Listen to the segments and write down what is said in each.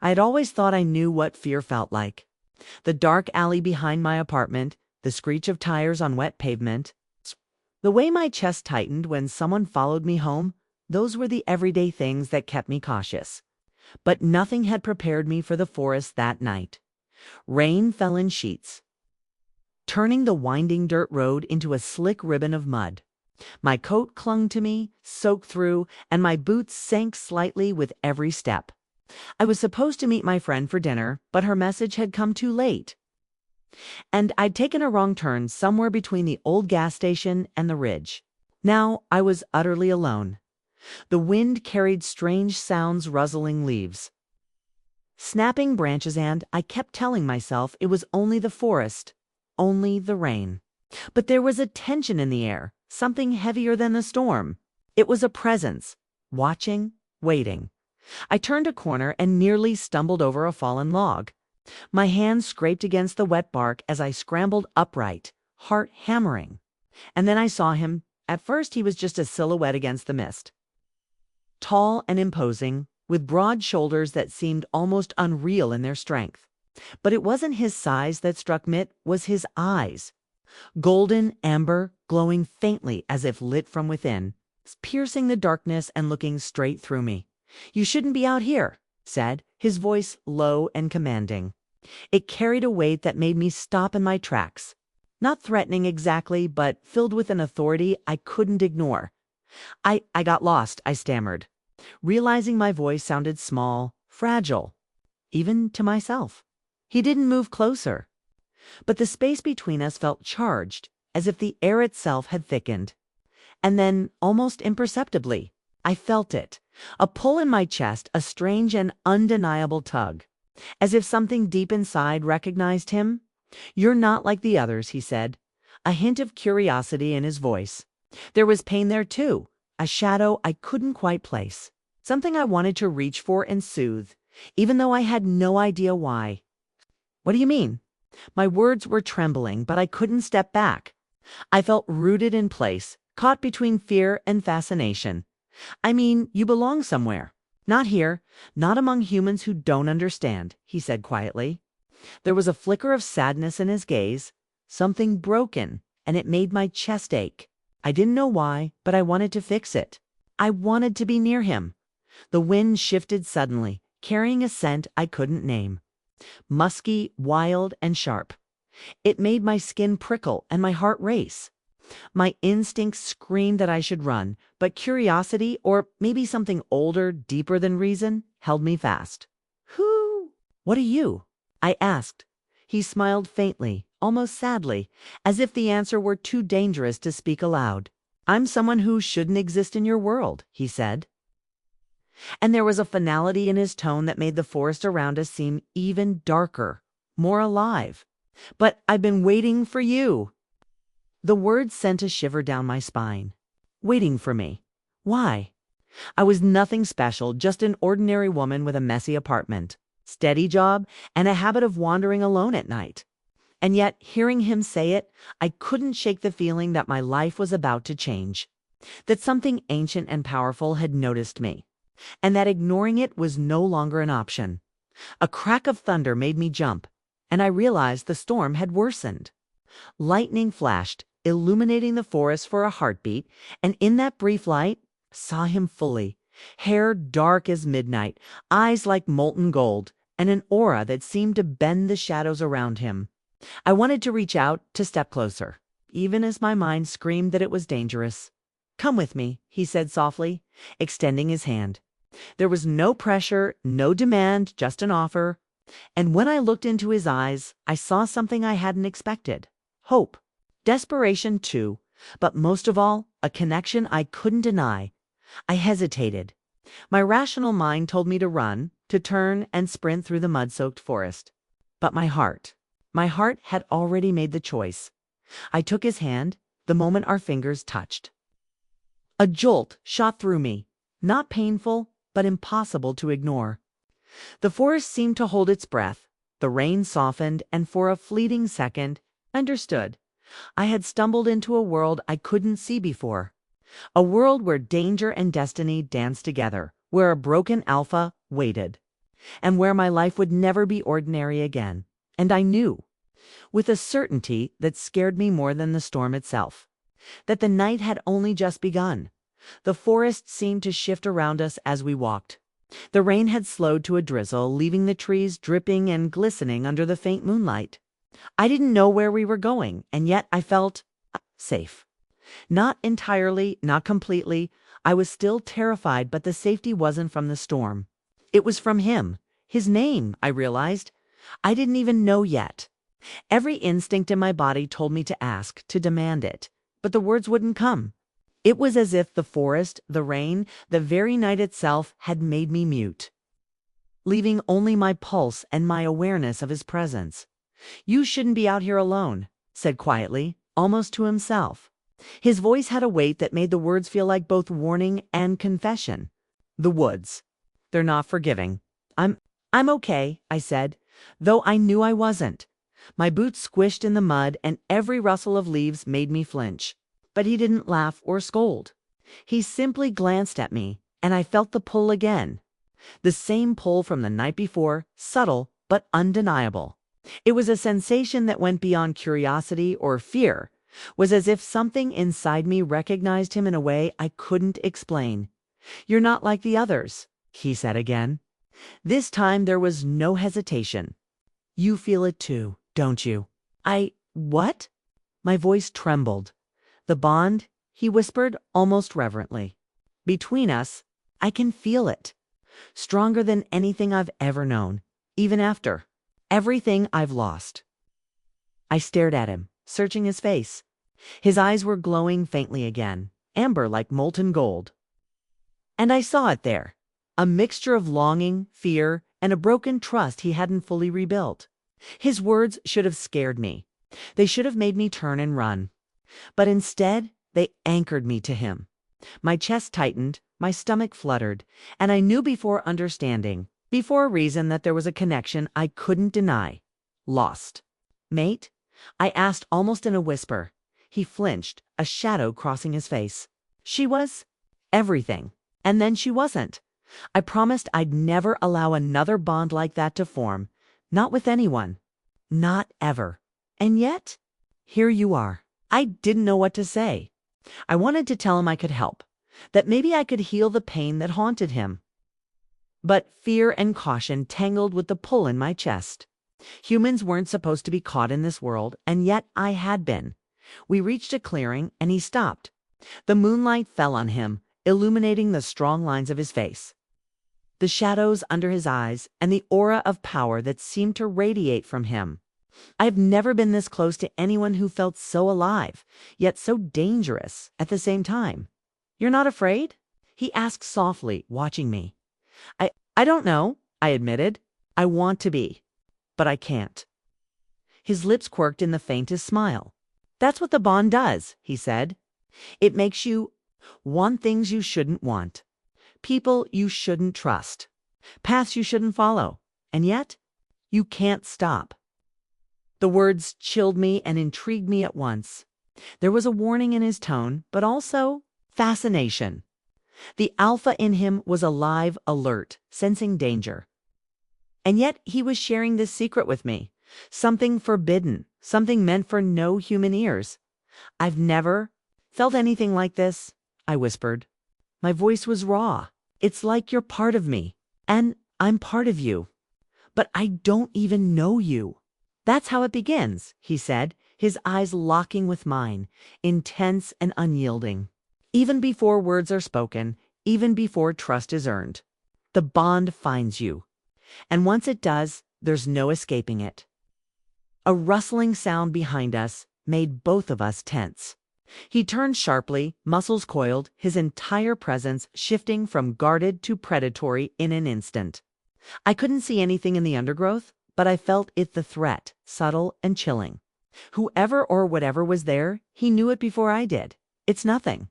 I had always thought I knew what fear felt like. The dark alley behind my apartment, the screech of tires on wet pavement, the way my chest tightened when someone followed me home, those were the everyday things that kept me cautious. But nothing had prepared me for the forest that night. Rain fell in sheets, turning the winding dirt road into a slick ribbon of mud. My coat clung to me, soaked through, and my boots sank slightly with every step. I was supposed to meet my friend for dinner, but her message had come too late. And I'd taken a wrong turn somewhere between the old gas station and the ridge. Now I was utterly alone. The wind carried strange sounds, rustling leaves, snapping branches, and I kept telling myself it was only the forest, only the rain. But there was a tension in the air, something heavier than the storm. It was a presence, watching, waiting. I turned a corner and nearly stumbled over a fallen log. My hand scraped against the wet bark as I scrambled upright, heart hammering. And then I saw him. At first he was just a silhouette against the mist. Tall and imposing, with broad shoulders that seemed almost unreal in their strength. But it wasn't his size that struck me, it was his eyes. Golden amber, glowing faintly as if lit from within, piercing the darkness and looking straight through me. "You shouldn't be out here," said, his voice low and commanding. It carried a weight that made me stop in my tracks. Not threatening exactly, but filled with an authority I couldn't ignore. I got lost," I stammered, realizing my voice sounded small, fragile, even to myself. He didn't move closer, but the space between us felt charged, as if the air itself had thickened. And then, almost imperceptibly, I felt it, a pull in my chest, a strange and undeniable tug, as if something deep inside recognized him. "You're not like the others," he said, a hint of curiosity in his voice. There was pain there too, a shadow I couldn't quite place, something I wanted to reach for and soothe, even though I had no idea why. "What do you mean?" My words were trembling, but I couldn't step back. I felt rooted in place, caught between fear and fascination. "I mean, you belong somewhere. Not here, not among humans who don't understand," he said quietly. There was a flicker of sadness in his gaze, something broken, and it made my chest ache. I didn't know why, but I wanted to fix it. I wanted to be near him. The wind shifted suddenly, carrying a scent I couldn't name. Musky, wild, and sharp. It made my skin prickle and my heart race. My instincts screamed that I should run, but curiosity, or maybe something older, deeper than reason, held me fast. What are you?" I asked. He smiled faintly, almost sadly, as if the answer were too dangerous to speak aloud. "I'm someone who shouldn't exist in your world," he said. And there was a finality in his tone that made the forest around us seem even darker, more alive. "But I've been waiting for you." The words sent a shiver down my spine. Waiting for me. Why? I was nothing special, just an ordinary woman with a messy apartment, steady job, and a habit of wandering alone at night. And yet, hearing him say it, I couldn't shake the feeling that my life was about to change, that something ancient and powerful had noticed me, and that ignoring it was no longer an option. A crack of thunder made me jump, and I realized the storm had worsened. Lightning flashed, illuminating the forest for a heartbeat, and in that brief light, saw him fully. Hair dark as midnight, eyes like molten gold, and an aura that seemed to bend the shadows around him. I wanted to reach out, to step closer, even as my mind screamed that it was dangerous. "Come with me," he said softly, extending his hand. There was no pressure, no demand, just an offer. And when I looked into his eyes, I saw something I hadn't expected. Hope. Desperation too, but most of all, a connection I couldn't deny. I hesitated. My rational mind told me to run, to turn and sprint through the mud-soaked forest. But my heart had already made the choice. I took his hand the moment our fingers touched. A jolt shot through me, not painful, but impossible to ignore. The forest seemed to hold its breath. The rain softened, and for a fleeting second, I understood. I had stumbled into a world I couldn't see before. A world where danger and destiny danced together, where a broken alpha waited. and where my life would never be ordinary again. And I knew, with a certainty that scared me more than the storm itself, that the night had only just begun. The forest seemed to shift around us as we walked. The rain had slowed to a drizzle, leaving the trees dripping and glistening under the faint moonlight. I didn't know where we were going, and yet I felt safe. Not entirely, not completely. I was still terrified, but the safety wasn't from the storm. It was from him. His name, I realized. I didn't even know yet. Every instinct in my body told me to ask, to demand it, but the words wouldn't come. It was as if the forest, the rain, the very night itself had made me mute, leaving only my pulse and my awareness of his presence. "You shouldn't be out here alone," said quietly, almost to himself. His voice had a weight that made the words feel like both warning and confession. "The woods. They're not forgiving." I'm okay," I said, though I knew I wasn't. My boots squished in the mud, and every rustle of leaves made me flinch. But he didn't laugh or scold. He simply glanced at me, and I felt the pull again. The same pull from the night before, subtle but undeniable. It was a sensation that went beyond curiosity or fear, was as if something inside me recognized him in a way I couldn't explain. "You're not like the others," he said again. This time there was no hesitation. "You feel it too, don't you?" What? My voice trembled. "The bond," he whispered almost reverently. "Between us, I can feel it. Stronger than anything I've ever known, even after everything I've lost." I stared at him, searching his face. His eyes were glowing faintly again, amber like molten gold. And I saw it there, a mixture of longing, fear, and a broken trust he hadn't fully rebuilt. His words should have scared me. They should have made me turn and run. But instead, they anchored me to him. My chest tightened, my stomach fluttered, and I knew before understanding, before reason, that there was a connection I couldn't deny. "Lost, mate?" I asked almost in a whisper. He flinched, a shadow crossing his face. "She was everything, and then she wasn't. I promised I'd never allow another bond like that to form, not with anyone, not ever. And yet, here you are." I didn't know what to say. I wanted to tell him I could help, that maybe I could heal the pain that haunted him. But fear and caution tangled with the pull in my chest. Humans weren't supposed to be caught in this world, and yet I had been. We reached a clearing, and he stopped. The moonlight fell on him, illuminating the strong lines of his face, the shadows under his eyes, and the aura of power that seemed to radiate from him. I've never been this close to anyone who felt so alive, yet so dangerous at the same time. "You're not afraid?" he asked softly, watching me. I don't know," I admitted. "I want to be, but I can't." His lips quirked in the faintest smile. "That's what the bond does," he said. "It makes you want things you shouldn't want, people you shouldn't trust, paths you shouldn't follow, and yet you can't stop." The words chilled me and intrigued me at once. There was a warning in his tone, but also fascination. The alpha in him was alive, alert, sensing danger. And yet he was sharing this secret with me, something forbidden, something meant for no human ears. "I've never felt anything like this," I whispered. My voice was raw. "It's like you're part of me, and I'm part of you, but I don't even know you." "That's how it begins," he said, his eyes locking with mine, intense and unyielding. "Even before words are spoken, even before trust is earned, the bond finds you. And once it does, there's no escaping it." A rustling sound behind us made both of us tense. He turned sharply, muscles coiled, his entire presence shifting from guarded to predatory in an instant. I couldn't see anything in the undergrowth, but I felt it, the threat, subtle and chilling. Whoever or whatever was there, he knew it before I did. "It's nothing."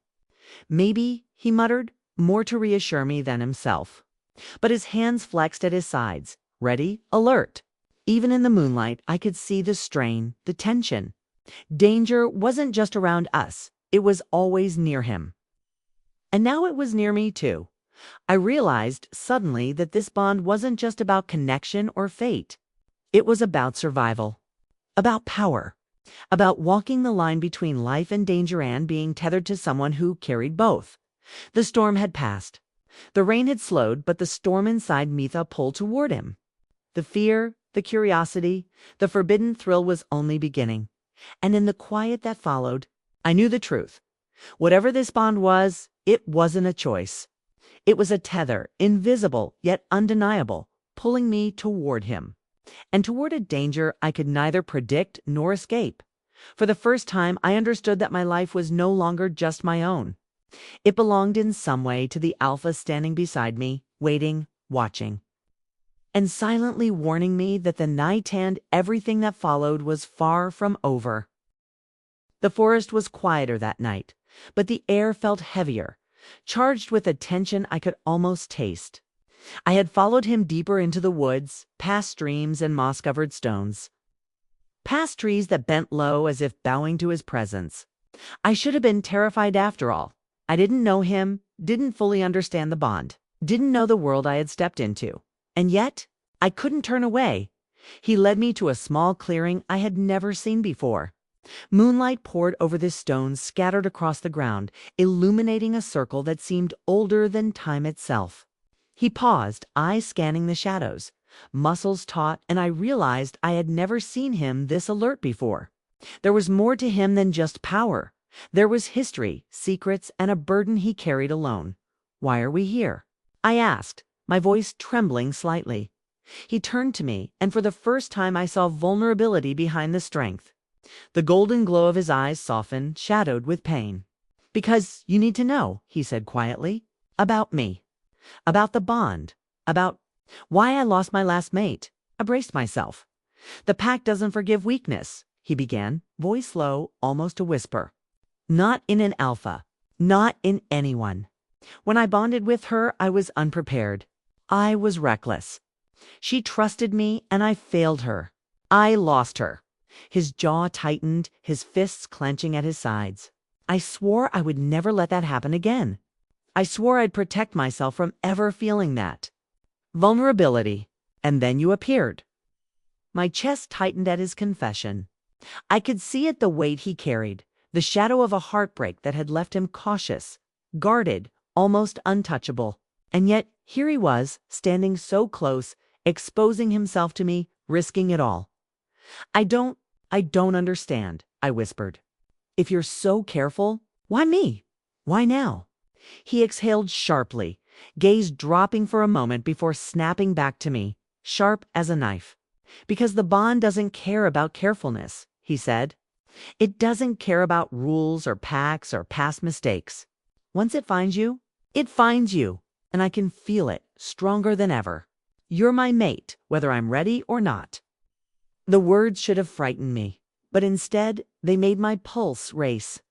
"Maybe," he muttered, more to reassure me than himself. But his hands flexed at his sides, ready, alert. Even in the moonlight, I could see the strain, the tension. Danger wasn't just around us, it was always near him. And now it was near me too. I realized suddenly that this bond wasn't just about connection or fate. It was about survival, about power, about walking the line between life and danger and being tethered to someone who carried both. The storm had passed. The rain had slowed, but the storm inside Mitha pulled toward him. The fear, the curiosity, the forbidden thrill was only beginning. And in the quiet that followed, I knew the truth. Whatever this bond was, it wasn't a choice. It was a tether, invisible yet undeniable, pulling me toward him. And toward a danger I could neither predict nor escape. For the first time, I understood that my life was no longer just my own. It belonged in some way to the alpha standing beside me, waiting, watching, and silently warning me that the night and everything that followed was far from over. The forest was quieter that night, but the air felt heavier, charged with a tension I could almost taste. I had followed him deeper into the woods, past streams and moss-covered stones, past trees that bent low as if bowing to his presence. I should have been terrified after all. I didn't know him, didn't fully understand the bond, didn't know the world I had stepped into. And yet, I couldn't turn away. He led me to a small clearing I had never seen before. Moonlight poured over the stones scattered across the ground, illuminating a circle that seemed older than time itself. He paused, eyes scanning the shadows, muscles taut, and I realized I had never seen him this alert before. There was more to him than just power. There was history, secrets, and a burden he carried alone. "Why are we here?" I asked, my voice trembling slightly. He turned to me, and for the first time I saw vulnerability behind the strength. The golden glow of his eyes softened, shadowed with pain. "Because you need to know," he said quietly, "about me, about the bond, about why I lost my last mate." I braced myself. "The pack doesn't forgive weakness," he began, voice low, almost a whisper. "Not in an alpha, not in anyone. When I bonded with her, I was unprepared. I was reckless. She trusted me, and I failed her. I lost her." His jaw tightened, his fists clenching at his sides. "I swore I would never let that happen again. I swore I'd protect myself from ever feeling that. Vulnerability. And then you appeared." My chest tightened at his confession. I could see it, the weight he carried, the shadow of a heartbreak that had left him cautious, guarded, almost untouchable. And yet here he was, standing so close, exposing himself to me, risking it all. I don't understand," I whispered. "If you're so careful, why me? Why now?" He exhaled sharply, gaze dropping for a moment before snapping back to me, sharp as a knife. "Because the bond doesn't care about carefulness," he said. "It doesn't care about rules or pacts or past mistakes. Once it finds you, and I can feel it, stronger than ever. You're my mate, whether I'm ready or not." The words should have frightened me, but instead they made my pulse race.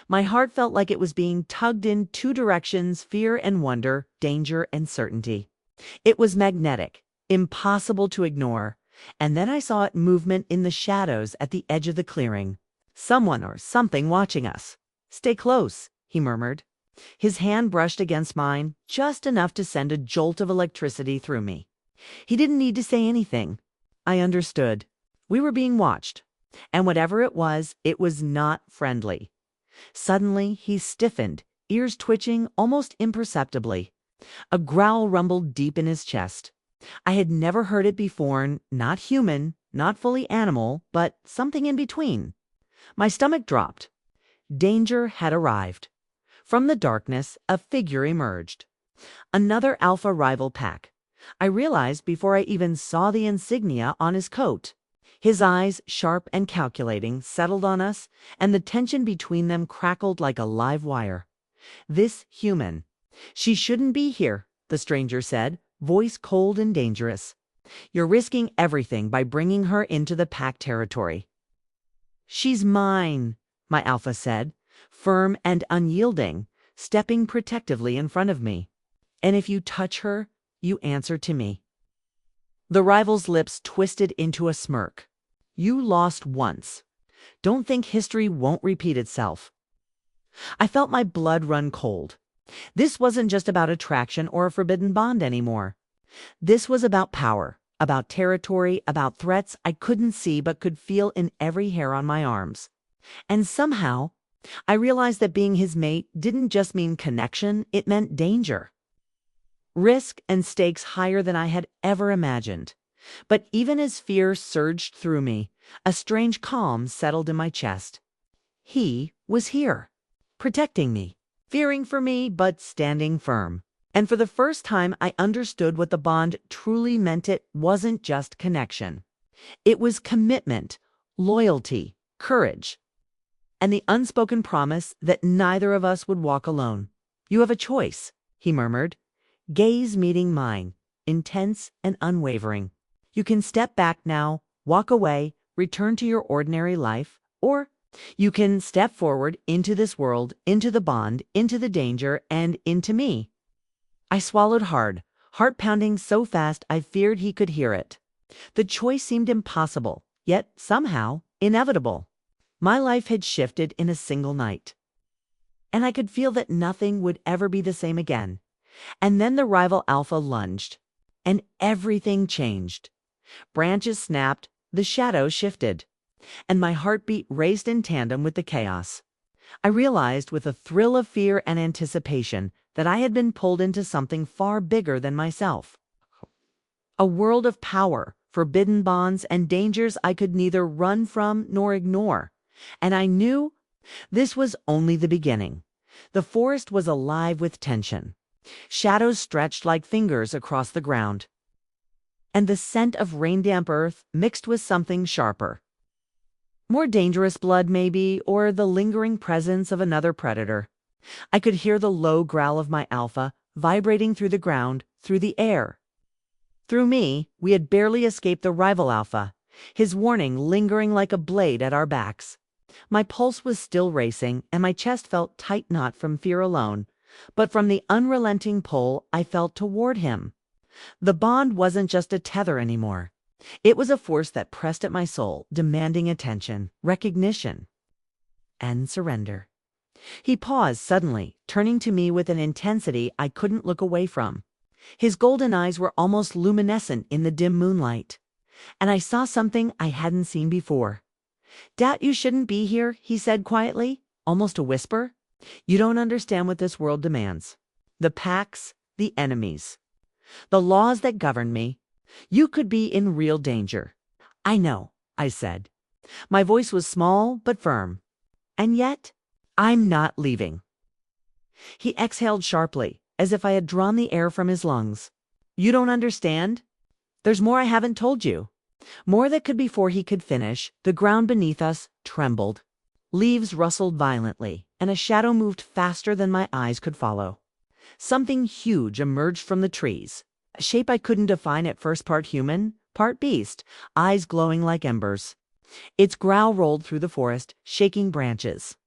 My heart felt like it was being tugged in two directions, fear and wonder, danger and certainty. It was magnetic, impossible to ignore. And then I saw it movement in the shadows at the edge of the clearing. Someone or something watching us. "Stay close," he murmured. His hand brushed against mine, just enough to send a jolt of electricity through me. He didn't need to say anything. I understood. We were being watched, and whatever it was not friendly. Suddenly, he stiffened, ears twitching almost imperceptibly. A growl rumbled deep in his chest. I had never heard it before, not human, not fully animal, but something in between. My stomach dropped. Danger had arrived. From the darkness, a figure emerged. Another alpha rival pack. I realized before I even saw the insignia on his coat. His eyes, sharp and calculating, settled on us, and the tension between them crackled like a live wire. "This human. She shouldn't be here," the stranger said, voice cold and dangerous. "You're risking everything by bringing her into the pack territory." "She's mine," my alpha said, firm and unyielding, stepping protectively in front of me. "And if you touch her, you answer to me." The rival's lips twisted into a smirk. "You lost once. Don't think history won't repeat itself." I felt my blood run cold. This wasn't just about attraction or a forbidden bond anymore. This was about power, about territory, about threats I couldn't see but could feel in every hair on my arms. And somehow, I realized that being his mate didn't just mean connection, it meant danger. Risk and stakes higher than I had ever imagined. But even as fear surged through me, a strange calm settled in my chest. He was here, protecting me, fearing for me, but standing firm. And for the first time, I understood what the bond truly meant. It wasn't just connection. It was commitment, loyalty, courage, and the unspoken promise that neither of us would walk alone. "You have a choice," he murmured, gaze meeting mine, intense and unwavering. "You can step back now, walk away, return to your ordinary life, or you can step forward into this world, into the bond, into the danger, and into me." I swallowed hard, heart pounding so fast I feared he could hear it. The choice seemed impossible, yet somehow inevitable. My life had shifted in a single night, and I could feel that nothing would ever be the same again. And then the rival alpha lunged, and everything changed. Branches snapped, the shadows shifted, and my heartbeat raced in tandem with the chaos. I realized with a thrill of fear and anticipation that I had been pulled into something far bigger than myself. A world of power, forbidden bonds, and dangers I could neither run from nor ignore. And I knew this was only the beginning. The forest was alive with tension. Shadows stretched like fingers across the ground, and the scent of rain-damp earth mixed with something sharper. More dangerous blood, maybe, or the lingering presence of another predator. I could hear the low growl of my alpha vibrating through the ground, through the air. Through me, we had barely escaped the rival alpha, his warning lingering like a blade at our backs. My pulse was still racing, and my chest felt tight-knot from fear alone, but from the unrelenting pull I felt toward him. The bond wasn't just a tether anymore. It was a force that pressed at my soul, demanding attention, recognition, and surrender. He paused suddenly, turning to me with an intensity I couldn't look away from. His golden eyes were almost luminescent in the dim moonlight, and I saw something I hadn't seen before. "Doubt you shouldn't be here," he said quietly, almost a whisper. "You don't understand what this world demands. The packs, the enemies, the laws that govern me. You could be in real danger." "I know," I said. My voice was small but firm. "And yet, I'm not leaving." He exhaled sharply, as if I had drawn the air from his lungs. "You don't understand? There's more I haven't told you." More that could before he could finish, the ground beneath us trembled. Leaves rustled violently, and a shadow moved faster than my eyes could follow. Something huge emerged from the trees, a shape I couldn't define at first, part human, part beast, eyes glowing like embers. Its growl rolled through the forest, shaking branches,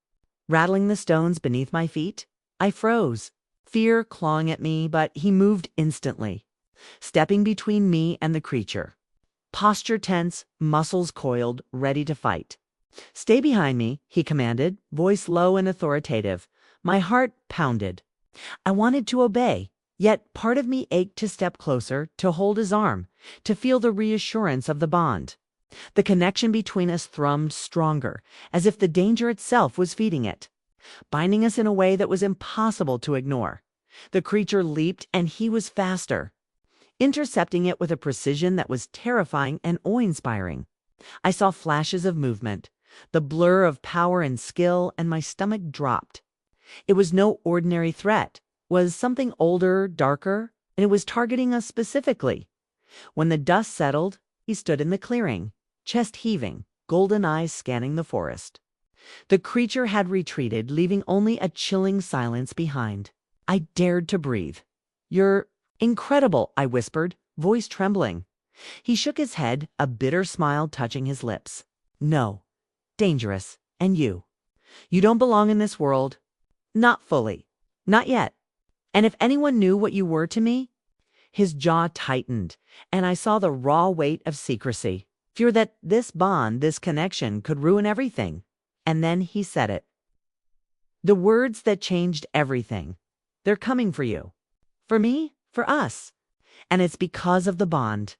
rattling the stones beneath my feet. I froze, fear clawing at me, but he moved instantly, stepping between me and the creature. Posture tense, muscles coiled, ready to fight. "Stay behind me," he commanded, voice low and authoritative. My heart pounded. I wanted to obey, yet part of me ached to step closer, to hold his arm, to feel the reassurance of the bond. The connection between us thrummed stronger, as if the danger itself was feeding it, binding us in a way that was impossible to ignore. The creature leaped, and he was faster, intercepting it with a precision that was terrifying and awe-inspiring. I saw flashes of movement, the blur of power and skill, and my stomach dropped. It was no ordinary threat, was something older, darker, and it was targeting us specifically. When the dust settled, he stood in the clearing, chest heaving, golden eyes scanning the forest. The creature had retreated, leaving only a chilling silence behind. I dared to breathe. "You're incredible," I whispered, voice trembling. He shook his head, a bitter smile touching his lips. "No, dangerous. And you don't belong in this world. Not fully. Not yet. And if anyone knew what you were to me..." His jaw tightened, and I saw the raw weight of secrecy. Fear that this bond, this connection, could ruin everything. And then he said it. The words that changed everything. They're coming for you. For me, for us. And it's because of the bond.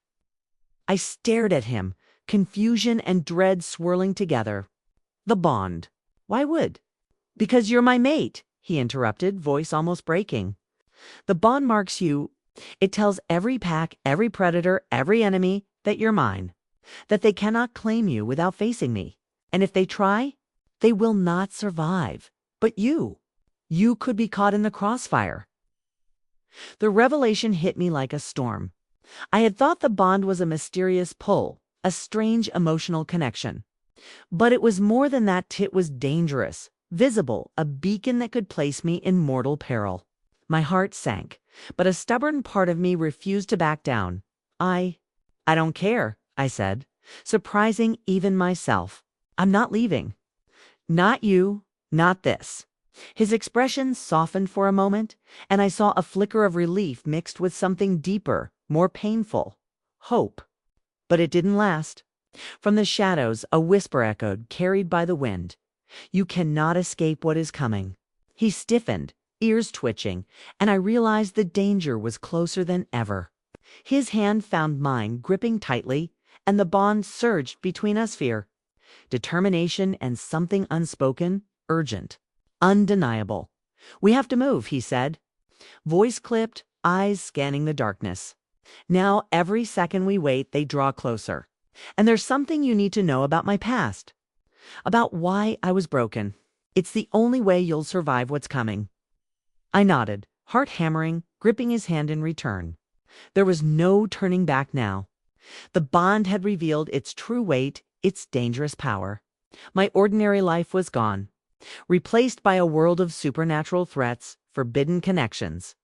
I stared at him, confusion and dread swirling together. The bond. Why would? Because you're my mate, he interrupted, voice almost breaking. The bond marks you. It tells every pack, every predator, every enemy that you're mine, that they cannot claim you without facing me. And if they try, they will not survive. But you could be caught in the crossfire. The revelation hit me like a storm. I had thought the bond was a mysterious pull, a strange emotional connection. But it was more than that. It was dangerous, visible, a beacon that could place me in mortal peril. My heart sank, but a stubborn part of me refused to back down. I don't care, I said, surprising even myself. I'm not leaving. Not you, not this. His expression softened for a moment, and I saw a flicker of relief mixed with something deeper, more painful. Hope. But it didn't last. From the shadows, a whisper echoed, carried by the wind. You cannot escape what is coming. He stiffened, ears twitching, and I realized the danger was closer than ever. His hand found mine, gripping tightly, and the bond surged between us. Fear, determination, and something unspoken, urgent, undeniable. We have to move, he said. Voice clipped, eyes scanning the darkness. Now, every second we wait, they draw closer. And there's something you need to know about my past. About why I was broken. It's the only way you'll survive what's coming. I nodded, heart hammering, gripping his hand in return. There was no turning back now. The bond had revealed its true weight, its dangerous power. My ordinary life was gone, replaced by a world of supernatural threats, forbidden connections,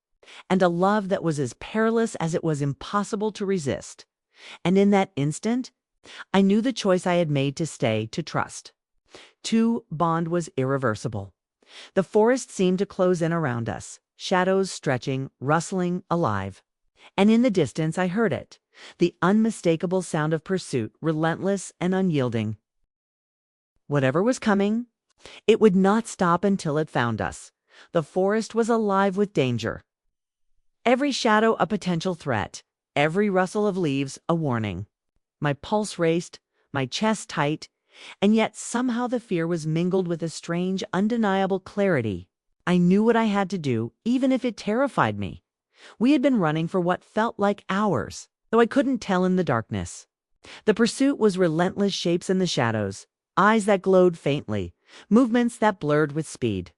and a love that was as perilous as it was impossible to resist. And in that instant, I knew the choice I had made to stay, to trust. Bond was irreversible. The forest seemed to close in around us, shadows stretching, rustling, alive. And in the distance I heard it, the unmistakable sound of pursuit, relentless and unyielding. Whatever was coming, it would not stop until it found us. The forest was alive with danger. Every shadow a potential threat, every rustle of leaves a warning. My pulse raced, my chest tight, and yet somehow the fear was mingled with a strange, undeniable clarity. I knew what I had to do, even if it terrified me. We had been running for what felt like hours, though I couldn't tell in the darkness. The pursuit was relentless, shapes in the shadows, eyes that glowed faintly, movements that blurred with speed.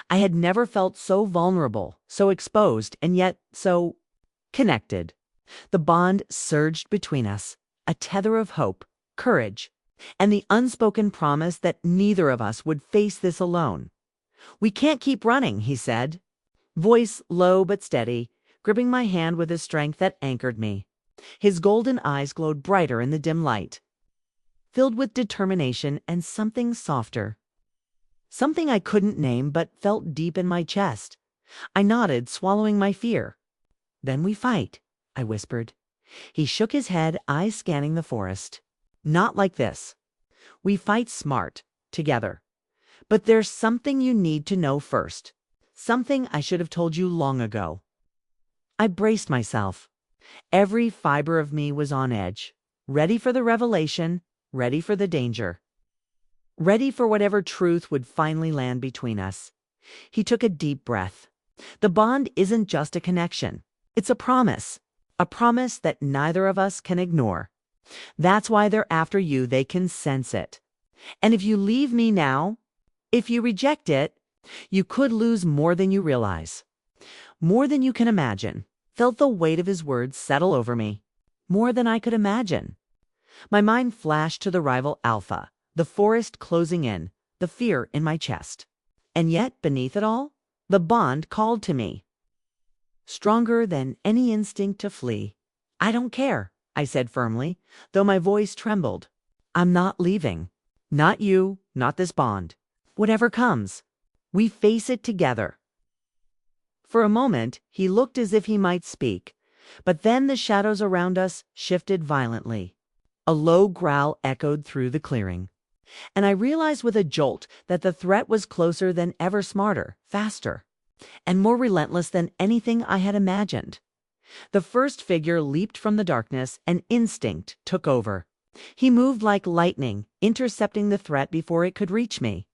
I had never felt so vulnerable, so exposed, and yet so connected. The bond surged between us, a tether of hope, courage, and the unspoken promise that neither of us would face this alone. We can't keep running, he said, voice low but steady, gripping my hand with a strength that anchored me. His golden eyes glowed brighter in the dim light, filled with determination and something softer. Something I couldn't name but felt deep in my chest. I nodded, swallowing my fear. Then we fight, I whispered. He shook his head, eyes scanning the forest. Not like this. We fight smart, together. But there's something you need to know first. Something I should have told you long ago. I braced myself. Every fiber of me was on edge, ready for the revelation, ready for the danger, ready for whatever truth would finally land between us. He took a deep breath. The bond isn't just a connection. It's a promise that neither of us can ignore. That's why they're after you. They can sense it. And if you leave me now, if you reject it, you could lose more than you realize. More than you can imagine. Felt the weight of his words settle over me. More than I could imagine. My mind flashed to the rival Alpha, the forest closing in, the fear in my chest. And yet, beneath it all, the bond called to me. Stronger than any instinct to flee. I don't care, I said firmly, though my voice trembled. I'm not leaving. Not you, not this bond. Whatever comes, we face it together. For a moment, he looked as if he might speak, but then the shadows around us shifted violently. A low growl echoed through the clearing, and I realized with a jolt that the threat was closer than ever, smarter, faster. and more relentless than anything I had imagined. The first figure leaped from the darkness, and instinct took over. He moved like lightning, intercepting the threat before it could reach me.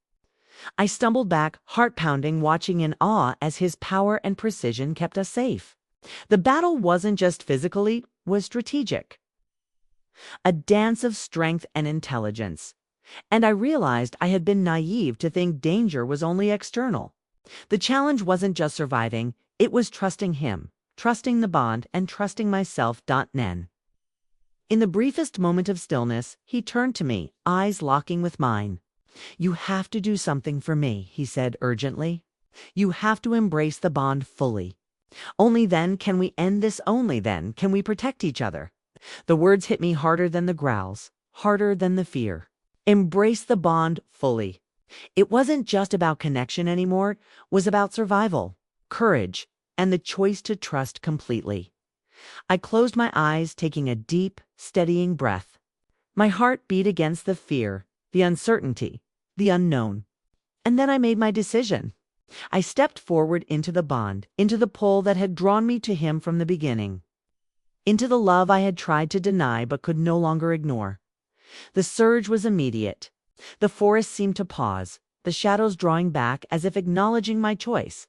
I stumbled back, heart pounding, watching in awe as his power and precision kept us safe. The battle wasn't just physically, was strategic. A dance of strength and intelligence. And I realized I had been naive to think danger was only external. The challenge wasn't just surviving, it was trusting him, trusting the bond, and trusting myself. Nen. In the briefest moment of stillness, he turned to me, eyes locking with mine. "You have to do something for me," he said urgently. "You have to embrace the bond fully. Only then can we end this, only then can we protect each other." The words hit me harder than the growls, harder than the fear. Embrace the bond fully. It wasn't just about connection anymore, it was about survival, courage, and the choice to trust completely. I closed my eyes, taking a deep, steadying breath. My heart beat against the fear, the uncertainty, the unknown. And then I made my decision. I stepped forward into the bond, into the pull that had drawn me to him from the beginning, into the love I had tried to deny but could no longer ignore. The surge was immediate. The forest seemed to pause, the shadows drawing back as if acknowledging my choice.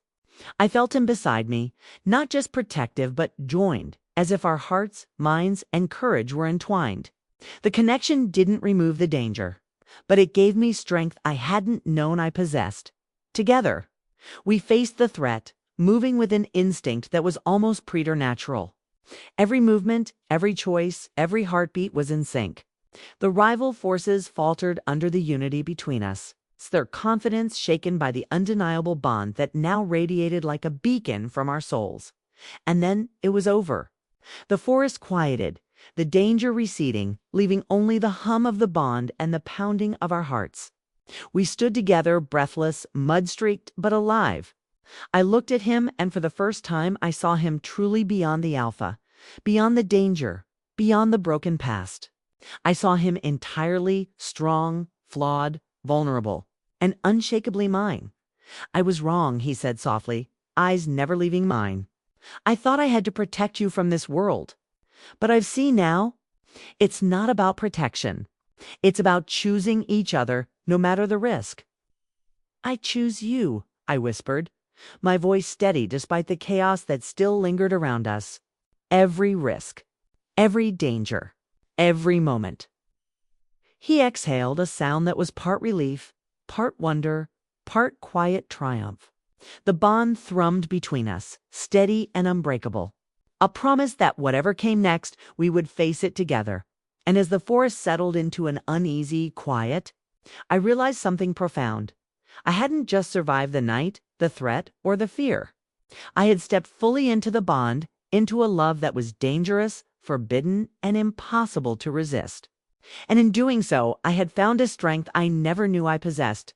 I felt him beside me, not just protective but joined, as if our hearts, minds, and courage were entwined. The connection didn't remove the danger, but it gave me strength I hadn't known I possessed. Together, we faced the threat, moving with an instinct that was almost preternatural. Every movement, every choice, every heartbeat was in sync. The rival forces faltered under the unity between us, their confidence shaken by the undeniable bond that now radiated like a beacon from our souls. And then it was over. The forest quieted, the danger receding, leaving only the hum of the bond and the pounding of our hearts. We stood together, breathless, mud-streaked, but alive. I looked at him, and for the first time I saw him truly beyond the alpha, beyond the danger, beyond the broken past. I saw him entirely strong, flawed, vulnerable, and unshakably mine. "I was wrong," he said softly, eyes never leaving mine. "I thought I had to protect you from this world. But I've seen now, it's not about protection. It's about choosing each other, no matter the risk." "I choose you," I whispered, my voice steady despite the chaos that still lingered around us. "Every risk, every danger, every moment." He exhaled, a sound that was part relief, part wonder, part quiet triumph. The bond thrummed between us, steady and unbreakable. A promise that whatever came next, we would face it together. And as the forest settled into an uneasy quiet, I realized something profound. I hadn't just survived the night, the threat, or the fear. I had stepped fully into the bond, into a love that was dangerous, forbidden, and impossible to resist. And in doing so, I had found a strength I never knew I possessed.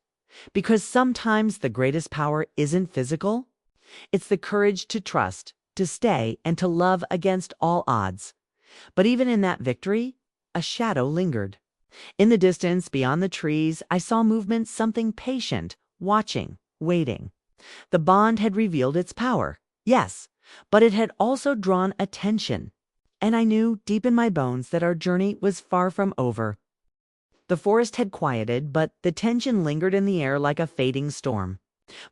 Because sometimes the greatest power isn't physical. It's the courage to trust, to stay, and to love against all odds. But even in that victory, a shadow lingered. In the distance, beyond the trees, I saw movement, something patient, watching, waiting. The bond had revealed its power, yes, but it had also drawn attention. And I knew, deep in my bones, that our journey was far from over. The forest had quieted, but the tension lingered in the air like a fading storm.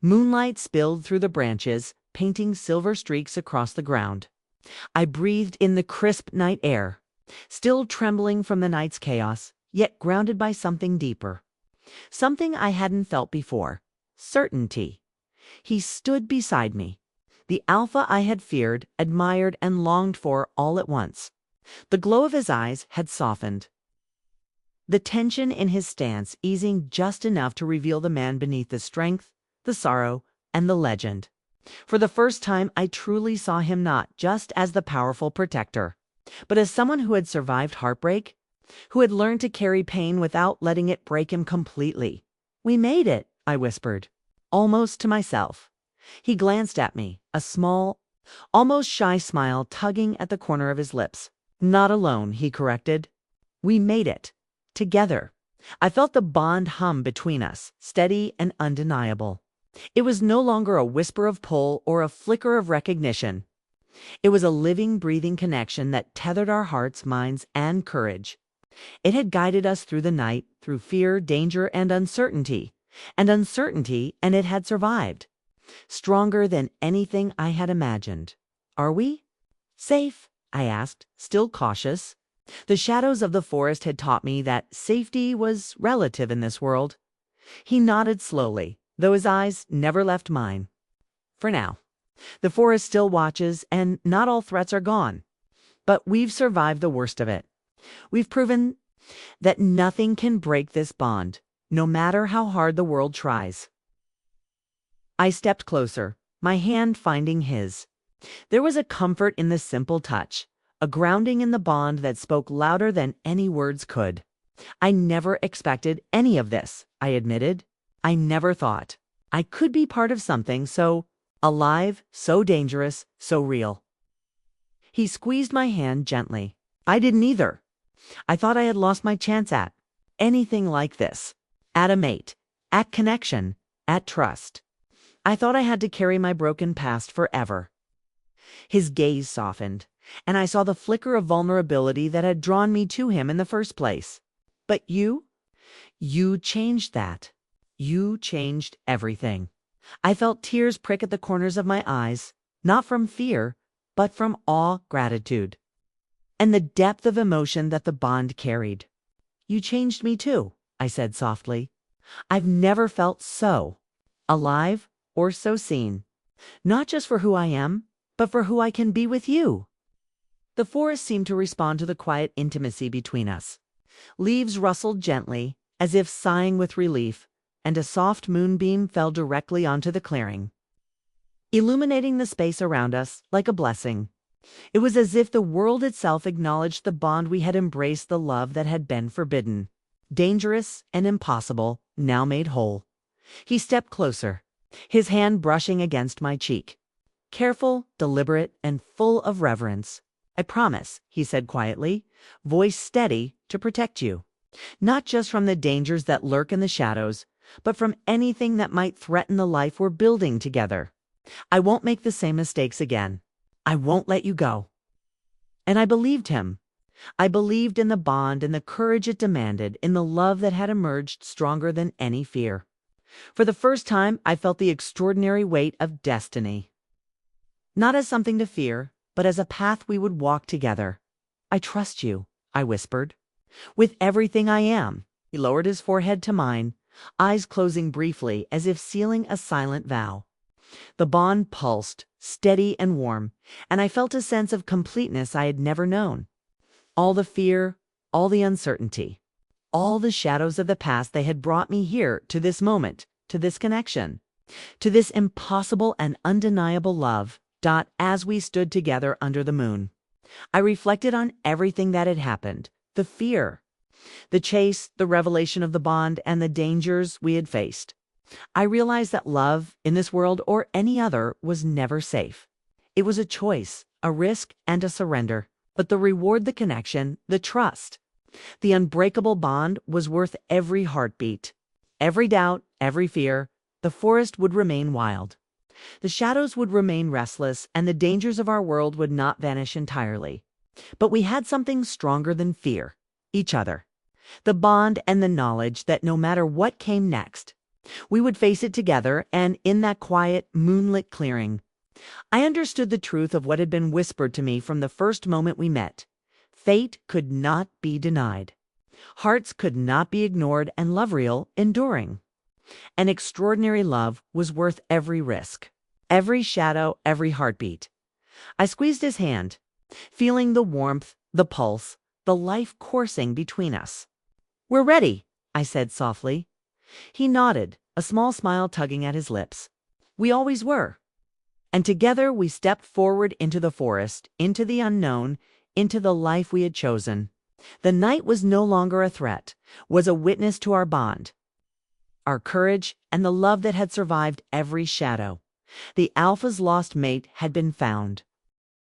Moonlight spilled through the branches, painting silver streaks across the ground. I breathed in the crisp night air, still trembling from the night's chaos, yet grounded by something deeper. Something I hadn't felt before. Certainty. He stood beside me. The alpha I had feared, admired, and longed for all at once. The glow of his eyes had softened, the tension in his stance easing just enough to reveal the man beneath the strength, the sorrow, and the legend. For the first time, I truly saw him not just as the powerful protector, but as someone who had survived heartbreak, who had learned to carry pain without letting it break him completely. "We made it," I whispered, almost to myself. He glanced at me, a small, almost shy smile tugging at the corner of his lips. "Not alone," he corrected. "We made it. Together." I felt the bond hum between us, steady and undeniable. It was no longer a whisper of pull or a flicker of recognition. It was a living, breathing connection that tethered our hearts, minds, and courage. It had guided us through the night, through fear, danger, and uncertainty, and it had survived, stronger than anything I had imagined. Are we safe? I asked, still cautious. The shadows of the forest had taught me that safety was relative in this world. He nodded slowly, though his eyes never left mine. For now. The forest still watches, and not all threats are gone. But we've survived the worst of it. We've proven that nothing can break this bond, no matter how hard the world tries. I stepped closer, my hand finding his. There was a comfort in the simple touch, a grounding in the bond that spoke louder than any words could. I never expected any of this, I admitted. I never thought I could be part of something so alive, so dangerous, so real. He squeezed my hand gently. I didn't either. I thought I had lost my chance at anything like this. At a mate, at connection, at trust. I thought I had to carry my broken past forever. His gaze softened, and I saw the flicker of vulnerability that had drawn me to him in the first place. But you changed that. You changed everything. I felt tears prick at the corners of my eyes, not from fear, but from awe, gratitude, and the depth of emotion that the bond carried. You changed me too, I said softly. I've never felt so alive or so seen, not just for who I am, but for who I can be with you. The forest seemed to respond to the quiet intimacy between us. Leaves rustled gently, as if sighing with relief, and a soft moonbeam fell directly onto the clearing, illuminating the space around us like a blessing. It was as if the world itself acknowledged the bond we had embraced, the love that had been forbidden, dangerous and impossible, now made whole. He stepped closer, his hand brushing against my cheek. Careful, deliberate, and full of reverence. I promise, he said quietly, voice steady, to protect you. Not just from the dangers that lurk in the shadows, but from anything that might threaten the life we're building together. I won't make the same mistakes again. I won't let you go. And I believed him. I believed in the bond, in the courage it demanded, in the love that had emerged stronger than any fear. For the first time, I felt the extraordinary weight of destiny. Not as something to fear, but as a path we would walk together. I trust you, I whispered. With everything I am. He lowered his forehead to mine, eyes closing briefly as if sealing a silent vow. The bond pulsed, steady and warm, and I felt a sense of completeness I had never known. All the fear, all the uncertainty, all the shadows of the past, they had brought me here to this moment, to this connection, to this impossible and undeniable love. As we stood together under the moon, I reflected on everything that had happened, the fear, the chase, the revelation of the bond, and the dangers we had faced. I realized that love, in this world or any other, was never safe. It was a choice, a risk, and a surrender. But the reward, the connection, the trust, the unbreakable bond was worth every heartbeat. Every doubt, every fear, the forest would remain wild. The shadows would remain restless, and the dangers of our world would not vanish entirely. But we had something stronger than fear, each other. The bond and the knowledge that no matter what came next, we would face it together, and in that quiet, moonlit clearing, I understood the truth of what had been whispered to me from the first moment we met. Fate could not be denied. Hearts could not be ignored, and love real, enduring. An extraordinary love was worth every risk, every shadow, every heartbeat. I squeezed his hand, feeling the warmth, the pulse, the life coursing between us. "We're ready," I said softly. He nodded, a small smile tugging at his lips. We always were. And together we stepped forward into the forest, into the unknown, into the life we had chosen. The night was no longer a threat, was a witness to our bond, our courage, and the love that had survived every shadow. The Alpha's lost mate had been found,